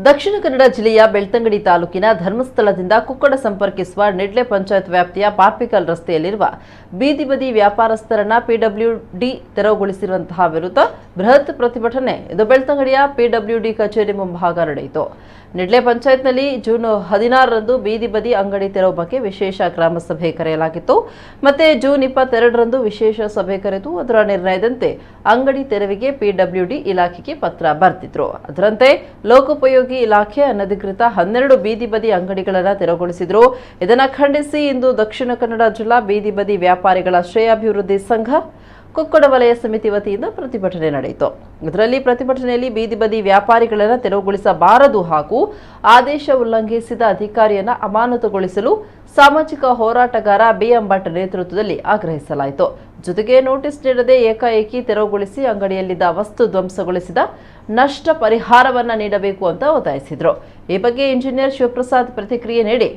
ದಕ್ಷಿಣ ಕನ್ನಡ ಜಿಲ್ಲೆಯ ಬೆಳ್ತಂಗಡಿ ತಾಲೂಕಿನ ಧರ್ಮಸ್ಥಳದಿಂದ ಕುಕ್ಕಡ ಸಂಪರ್ಕಿಸುವ ನಿಡ್ಲೆ ಪಂಚಾಯತ್ ವ್ಯಾಪ್ತಿಯ ಪಾರ್ಪಿಕಲ್ ರಸ್ತೆಯಲ್ಲಿರುವ ಬೀದಿ ಬದಿ ವ್ಯಾಪಾರಸ್ಥರನ್ನ ಪಿಡಬ್ಲ್ಯೂಡಿ ತೆರವುಗೊಳಿಸಿರುವಂತಹ ವಿರುದ್ಧ ಬೃಹತ್ ಪ್ರತಿಭಟನೆ ಇದು ಬೆಳ್ತಂಗಡಿಯ ಪಿಡಬ್ಲ್ಯೂಡಿ ಕಚೇರಿ ಮುಂಭಾಗ ನಡೆಯಿತು. ನಿಡ್ಲೆ ಪಂಚಾಯತ್ನಲ್ಲಿ ಜೂನ್ 16ರಂದು ಬೀದಿ ಬದಿ ಅಂಗಡಿ ತೆರವು ಬಗ್ಗೆ ವಿಶೇಷ ಗ್ರಾಮ ಸಭೆ ಕರೆಯಲಾಗಿತ್ತು. ಮತ್ತೆ ಜೂನ್ 22ರಂದು ವಿಶೇಷ ಸಭೆ ಕರೆದು ಅದರ ನಿರ್ಣಯದಂತೆ ಅಂಗಡಿ ತೆರವಿಗೆ ಪಿಡಬ್ಲ್ಯೂಡಿ ಇಲಾಖೆಗೆ ಪತ್ರ ಬರೆದಿದ್ರು. ಅದರಂತೆ ಲೋಕೋಪಯೋಗಿ ಇಲಾಖೆ ಅನಧಿಕೃತ 12 ಬೀದಿ ಬದಿ ಅಂಗಡಿಗಳನ್ನು ತೆರವುಗೊಳಿಸಿದ್ರು. ಇದನ್ನು ಖಂಡಿಸಿ ಇಂದು ದಕ್ಷಿಣ ಕನ್ನಡ ಜಿಲ್ಲಾ ಬೀದಿ ಬದಿ ವ್ಯಾಪಾರಿಗಳ ಶ್ರೇಯಾಭಿವೃದ್ಧಿ ಸಂಘ ಕುಕ್ಕಡ ವಲಯ ಸಮಿತಿ ವತಿಯಿಂದ ಪ್ರತಿಭಟನೆ ನಡೆಯಿತು. ಇದರಲ್ಲಿ ಪ್ರತಿಭಟನೆಯಲ್ಲಿ ಬೀದಿ ಬದಿ ವ್ಯಾಪಾರಿಗಳನ್ನು ತೆರವುಗೊಳಿಸಬಾರದು ಹಾಗೂ ಆದೇಶ ಉಲ್ಲಂಘಿಸಿದ ಅಧಿಕಾರಿಯನ್ನು ಅಮಾನತುಗೊಳಿಸಲು ಸಾಮಾಜಿಕ ಹೋರಾಟಗಾರ ಬಿಎಂ ಭಟ್ ನೇತೃತ್ವದಲ್ಲಿ ಆಗ್ರಹಿಸಲಾಯಿತು. ಜೊತೆಗೆ ನೋಟಿಸ್ ನೀಡದೆ ಏಕಾಏಕಿ ತೆರವುಗೊಳಿಸಿ ಅಂಗಡಿಯಲ್ಲಿದ್ದ ವಸ್ತು ಧ್ವಂಸಗೊಳಿಸಿದ ನಷ್ಟ ಪರಿಹಾರವನ್ನು ನೀಡಬೇಕು ಅಂತ ಒತ್ತಾಯಿಸಿದರು. ಈ ಬಗ್ಗೆ ಇಂಜಿನಿಯರ್ ಶಿವಪ್ರಸಾದ್ ಪ್ರತಿಕ್ರಿಯೆ ನೀಡಿ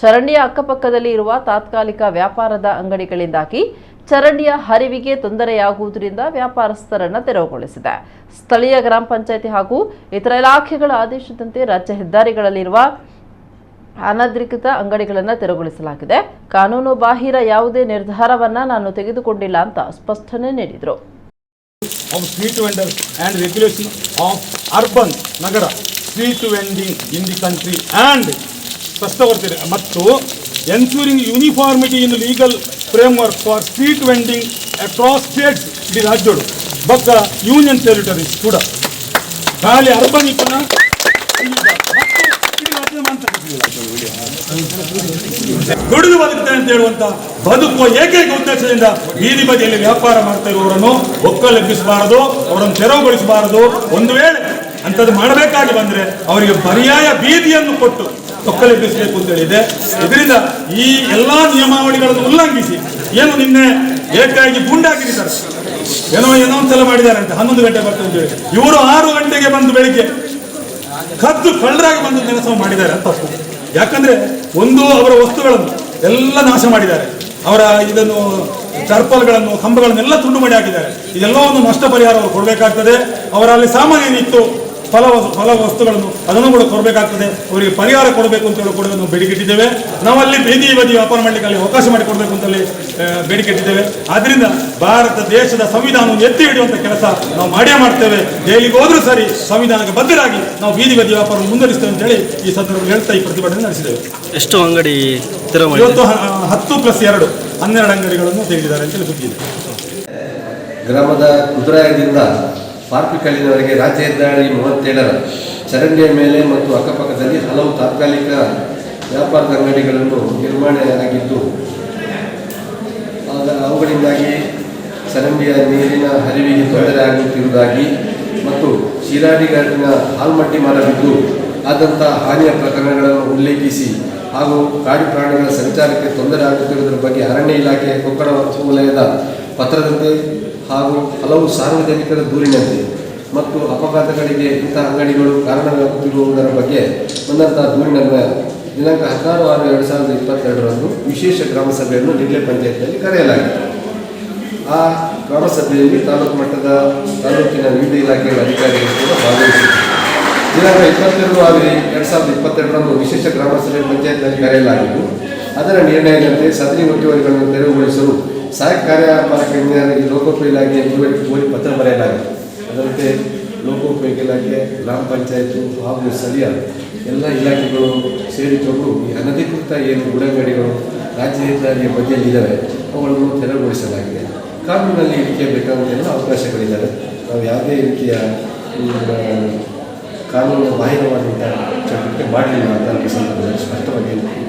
ಚರಂಡಿಯ ಅಕ್ಕಪಕ್ಕದಲ್ಲಿ ಇರುವ ತಾತ್ಕಾಲಿಕ ವ್ಯಾಪಾರದ ಅಂಗಡಿಗಳಿಂದಾಗಿ ಚರಂಡಿಯ ಹರಿವಿಗೆ ತೊಂದರೆಯಾಗುವುದರಿಂದ ವ್ಯಾಪಾರಸ್ಥರನ್ನು ತೆರವುಗೊಳಿಸಿದೆ. ಸ್ಥಳೀಯ ಗ್ರಾಮ ಪಂಚಾಯಿತಿ ಹಾಗೂ ಇತರ ಇಲಾಖೆಗಳ ಆದೇಶದಂತೆ ರಾಜ್ಯ ಹೆದ್ದಾರಿಗಳಲ್ಲಿರುವ ಅನಧಿಕೃತ ಅಂಗಡಿಗಳನ್ನು ತೆರವುಗೊಳಿಸಲಾಗಿದೆ. ಕಾನೂನು ಬಾಹಿರ ಯಾವುದೇ ನಿರ್ಧಾರವನ್ನ ನಾನು ತೆಗೆದುಕೊಂಡಿಲ್ಲ ಅಂತ ಸ್ಪಷ್ಟನೆ ನೀಡಿದರು. Street vendors and regulation of urban nagara street vending in the country and ಸ್ಪಷ್ಟಪಡಿಸಿದೆ ಮತ್ತು ensuring uniformity in legal framework for street vending across states ಇದು ರಾಜ್ಯಗಳು ಬಗ್ಗ ಯೂನಿಯನ್ ಟೆರಿಟರೀಸ್ ಕೂಡ ಖಾಲಿ ಅರ್ಬನ್ ಇಪ್ಪನ ದುಡಿದು ಬದುಕ್ತೇನೆ ಅಂತ ಹೇಳುವಂತ ಬದುಕುವ ಏಕೈಕ ಉದ್ದೇಶದಿಂದ ಬೀದಿ ಬದಿಯಲ್ಲಿ ವ್ಯಾಪಾರ ಮಾಡ್ತಾ ಇರುವವರನ್ನು ಒಕ್ಕಲೆಬ್ಬಿಸಬಾರದು, ಅವರನ್ನು ತೆರವುಗೊಳಿಸಬಾರದು. ಒಂದು ವೇಳೆ ಅಂಥದ್ದು ಮಾಡಬೇಕಾಗಿ ಬಂದ್ರೆ ಅವರಿಗೆ ಪರ್ಯಾಯ ಬೀದಿಯನ್ನು ಕೊಟ್ಟು ಒಕ್ಕಲೆಬ್ಬಿಸಬೇಕು ಅಂತ ಹೇಳಿದೆ. ಇದರಿಂದ ಈ ಎಲ್ಲಾ ನಿಯಮಾವಳಿಗಳನ್ನು ಉಲ್ಲಂಘಿಸಿ ಏನು ನಿನ್ನೆ ಏಕಾಗಿ ಗುಂಡಾಕಿದ್ದಾರೆ, ಏನೋ ಒಂದ್ಸಲ ಮಾಡಿದ್ದಾರೆ ಅಂತ 11 ಗಂಟೆ ಬರ್ತದೆ ಅಂತ ಹೇಳಿ ಇವರು 6 ಗಂಟೆಗೆ ಬಂದು ಬೆಳಿಗ್ಗೆ ಕದ್ದು ಕಳ್ಳರಾಗಿ ಬಂದು ಕೆಲಸ ಮಾಡಿದ್ದಾರೆ ಅಂತ ತಪ್ಪು. ಯಾಕಂದ್ರೆ ಒಂದು ಅವರ ವಸ್ತುಗಳನ್ನು ಎಲ್ಲ ನಾಶ ಮಾಡಿದ್ದಾರೆ, ಅವರ ಇದನ್ನು ಟರ್ಪಲ್ಗಳನ್ನು ಕಂಬಗಳನ್ನೆಲ್ಲ ತುಂಡು ಮಾಡಿ ಹಾಕಿದ್ದಾರೆ. ಇದೆಲ್ಲವನ್ನು ನಷ್ಟ ಪರಿಹಾರ ಕೊಡಬೇಕಾಗ್ತದೆ. ಅವರಲ್ಲಿ ಸಾಮಾನ್ಯ ಏನಿತ್ತು ಫಲ ವಸ್ತುಗಳನ್ನು ಅದನ್ನು ಕೂಡ ಕೊಡಬೇಕಾಗ್ತದೆ. ಅವರಿಗೆ ಪರಿಹಾರ ಕೊಡಬೇಕು ಅಂತ ಹೇಳಿ ಕೂಡ ನಾವು ಬೇಡಿಕೆಟ್ಟಿದ್ದೇವೆ. ನಾವಲ್ಲಿ ಬೀದಿ ಬದಿ ವ್ಯಾಪಾರ ಮಾಡಲಿಕ್ಕೆ ಅಲ್ಲಿ ಅವಕಾಶ ಮಾಡಿಕೊಡ್ಬೇಕು ಅಂತಲ್ಲಿ ಬೇಡಿಕೆಟ್ಟಿದ್ದೇವೆ. ಆದ್ರಿಂದ ಭಾರತ ದೇಶದ ಸಂವಿಧಾನವನ್ನು ಎತ್ತಿ ಹಿಡಿಯುವಂತ ಕೆಲಸ ನಾವು ಮಾಡೇ ಮಾಡ್ತೇವೆ. ಜೈಲಿಗೆ ಹೋದ್ರೂ ಸರಿ ಸಂವಿಧಾನಕ್ಕೆ ಬದ್ಧರಾಗಿ ನಾವು ಬೀದಿ ಬದಿ ವ್ಯಾಪಾರವನ್ನು ಮುಂದುವರಿಸ್ತೇವೆ ಅಂತ ಹೇಳಿ ಈ ಸಂದರ್ಭದಲ್ಲಿ ಹೇಳ್ತಾ ಈ ಪ್ರತಿಭಟನೆ ನಡೆಸಿದ್ದೇವೆ. ಎಷ್ಟು ಅಂಗಡಿ ಇವತ್ತು 10+2 12 ಅಂಗಡಿಗಳನ್ನು ತೆಗೆದಿದ್ದಾರೆ ಅಂತ ಗೊತ್ತಿದೆ. ಗ್ರಾಮದ ಕುದುರಾಯದಿಂದ ಪಾರ್ಪಿಕಲ್ಲಿನವರೆಗೆ ರಾಜ್ಯ ಹೆದ್ದಾರಿ 37ರ ಚರಂಡಿಯ ಮೇಲೆ ಮತ್ತು ಅಕ್ಕಪಕ್ಕದಲ್ಲಿ ಹಲವು ತಾತ್ಕಾಲಿಕ ವ್ಯಾಪಾರದ ಅಂಗಡಿಗಳನ್ನು ನಿರ್ಮಾಣ ಆಗಿದ್ದು ಅವುಗಳಿಂದಾಗಿ ಚರಂಡಿಯ ನೀರಿನ ಹರಿವಿಗೆ ತೊಂದರೆ ಆಗುತ್ತಿರುವುದಾಗಿ ಮತ್ತು ಶಿರಾಡಿ ಘಾಟಿನ ಹಾಲ್ಮಟ್ಟಿ ಮರ ಬಿದ್ದು ಆದಂಥ ಹಾನಿಯ ಪ್ರಕರಣಗಳನ್ನು ಉಲ್ಲೇಖಿಸಿ ಹಾಗೂ ಕಾಡು ಪ್ರಾಣಿಗಳ ಸಂಚಾರಕ್ಕೆ ತೊಂದರೆ ಆಗುತ್ತಿರುವುದರ ಬಗ್ಗೆ ಅರಣ್ಯ ಇಲಾಖೆ ಕೊಕ್ಕಡ ವಲಯದ ಪತ್ರದಂತೆ ಹಾಗೂ ಹಲವು ಸಾರ್ವಜನಿಕರ ದೂರಿನಂತೆ ಮತ್ತು ಅಪಘಾತಗಳಿಗೆ ಇಂತಹ ಅಂಗಡಿಗಳು ಕಾರಣವಾಗುತ್ತಿರುವುದರ ಬಗ್ಗೆ ಬಂದಂತಹ ದೂರಿನನ್ವಯ ದಿನಾಂಕ 16/6/2022ರಂದು ವಿಶೇಷ ಗ್ರಾಮ ಸಭೆಯನ್ನು ನಿಡ್ಲೆ ಪಂಚಾಯತ್ನಲ್ಲಿ ಕರೆಯಲಾಗಿದೆ. ಆ ಗ್ರಾಮ ಸಭೆಯಲ್ಲಿ ತಾಲೂಕು ಮಟ್ಟದ ತಾಲೂಕಿನ ವಿವಿಧ ಇಲಾಖೆಗಳ ಅಧಿಕಾರಿಗಳು ಕೂಡ ಭಾಗವಹಿಸಿದರು. ದಿನಾಂಕ 22/6/2022ರಂದು ವಿಶೇಷ ಗ್ರಾಮ ಸಭೆ ಪಂಚಾಯತ್ನಲ್ಲಿ ಕರೆಯಲಾಗಿದ್ದು ಅದರ ನಿರ್ಣಯದಂತೆ ಸದರಿ ಒತ್ತುವರಿಗಳನ್ನು ತೆರವುಗೊಳಿಸಲು ಸಹಾಯಕ ಕಾರ್ಯಪಾಲಕ ಇಂಜಿನಿಯರ್ ಲೋಕೋಪಯೋಗಿ ಇಲಾಖೆ ಕೋರಿ ಪತ್ರ ಬರೆಯಲಾಗಿದೆ. ಅದರಂತೆ ಲೋಕೋಪಯೋಗಿ ಇಲಾಖೆ, ಗ್ರಾಮ ಪಂಚಾಯತ್ ಹಾಗೂ ಸ್ಥಳೀಯ ಎಲ್ಲ ಇಲಾಖೆಗಳು ಸೇರಿಕೊಂಡು ಈ ಅನಧಿಕೃತ ಏನು ಗುಡಂಗಡಿಗಳು ರಾಜ್ಯ ಹೆದ್ದಾರಿಯ ಬದಿಯಲ್ಲಿದ್ದಾವೆ ಅವುಗಳನ್ನು ತೆರವುಗೊಳಿಸಲಾಗಿದೆ. ಕಾನೂನಿನಲ್ಲಿ ಇದಕ್ಕೆ ಬೇಕಾದಂತೆಲ್ಲ ಅವಕಾಶಗಳಿದ್ದಾವೆ. ನಾವು ಯಾವುದೇ ರೀತಿಯ ಕಾನೂನು ಬಾಹಿರವಾದಂಥ ಚಟುವಟಿಕೆ ಮಾಡಲಿಲ್ಲ ಅಂತ ಈ ಸಂದರ್ಭದಲ್ಲಿ ಸ್ಪಷ್ಟವಾಗಿ